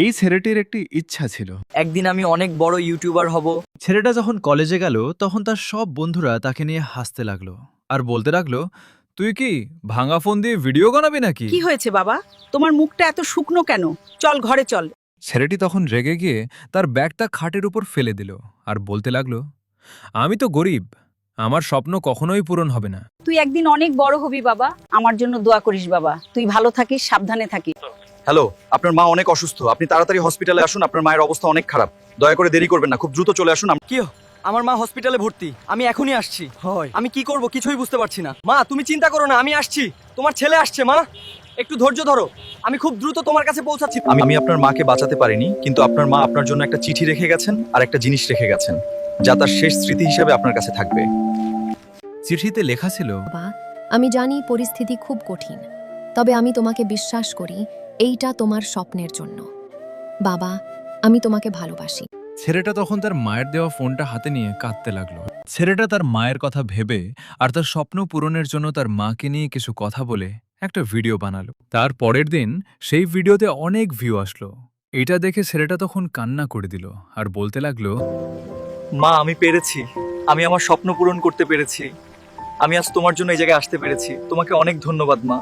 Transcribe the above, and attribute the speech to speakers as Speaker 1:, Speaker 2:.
Speaker 1: এই ছেলেটির একটি ইচ্ছা ছিল।
Speaker 2: একদিন আমি অনেক বড় ইউটিউবার হব।
Speaker 1: ছেলেটা যখন কলেজে গেল তখন তার সব বন্ধুরা তাকে নিয়ে হাসতে লাগলো আর বলতে লাগলো, তুই কি ভাঙা ফোন দিয়ে ভিডিও বানাবি নাকি?
Speaker 3: কি হয়েছে বাবা, তোমার মুখটা এত শুকনো কেন? চল ঘরে চল।
Speaker 1: ছেলেটি তখন রেগে গিয়ে তার ব্যাগটা খাটের উপর ফেলে দিল আর বলতে লাগলো, আমি তো গরিব, আমার স্বপ্ন কখনোই পূরণ হবে না।
Speaker 3: তুই একদিন অনেক বড় হবি বাবা, আমার জন্য দোয়া করিস বাবা। তুই ভালো থাকিস, সাবধানে থাকিস।
Speaker 4: হ্যালো, আপনার মা অনেক অসুস্থ, আপনি তাড়াতাড়ি হসপিটালে আসুন, আপনার মায়ের অবস্থা অনেক খারাপ। দয়া করে দেরি করবেন না, খুব দ্রুত চলে আসুন।
Speaker 2: কি আমার মা হসপিটালে ভর্তি, আমি এখনই আসছি। হয় আমি কি করব কিছুই বুঝতে পারছি না। মা তুমি চিন্তা করো না, আমি আসছি। তোমার ছেলে আসছে, মা একটু ধৈর্য ধরো, আমি খুব দ্রুত তোমার কাছে পৌঁছাচ্ছি।
Speaker 4: আমি আপনার মাকে বাঁচাতে পারিনি, কিন্তু আপনার মা আপনার জন্য একটা চিঠি রেখে গেছেন আর একটা জিনিস রেখে গেছেন, যা তার শেষ স্মৃতি হিসেবে আপনার কাছে থাকবে।
Speaker 1: চিঠিতে লেখা ছিল,
Speaker 5: বাবা, আমি জানি পরিস্থিতি খুব কঠিন, তবে আমি তোমাকে বিশ্বাস করি এইটা তোমার স্বপ্নের জন্য। বাবা, আমি তোমাকে ভালোবাসি।
Speaker 1: ছেলেটা তখন তার মায়ের দেওয়া ফোনটা হাতে নিয়ে কাঁদতে লাগলো। ছেলেটা তার মায়ের কথা ভেবে আর তার স্বপ্ন পূরণের জন্য তার মাকে নিয়ে কিছু কথা বলে একটা ভিডিও বানালো। তার পরের দিন সেই ভিডিওতে অনেক ভিউ আসলো। এটা দেখে ছেলেটা তখন কান্না করে দিল আর বলতে লাগলো,
Speaker 4: মা, আমি পেরেছি, আমি আমার স্বপ্ন পূরণ করতে পেরেছি। আমি আজ তোমার জন্য এই জায়গায় আসতে পেরেছি, তোমাকে অনেক ধন্যবাদ মা।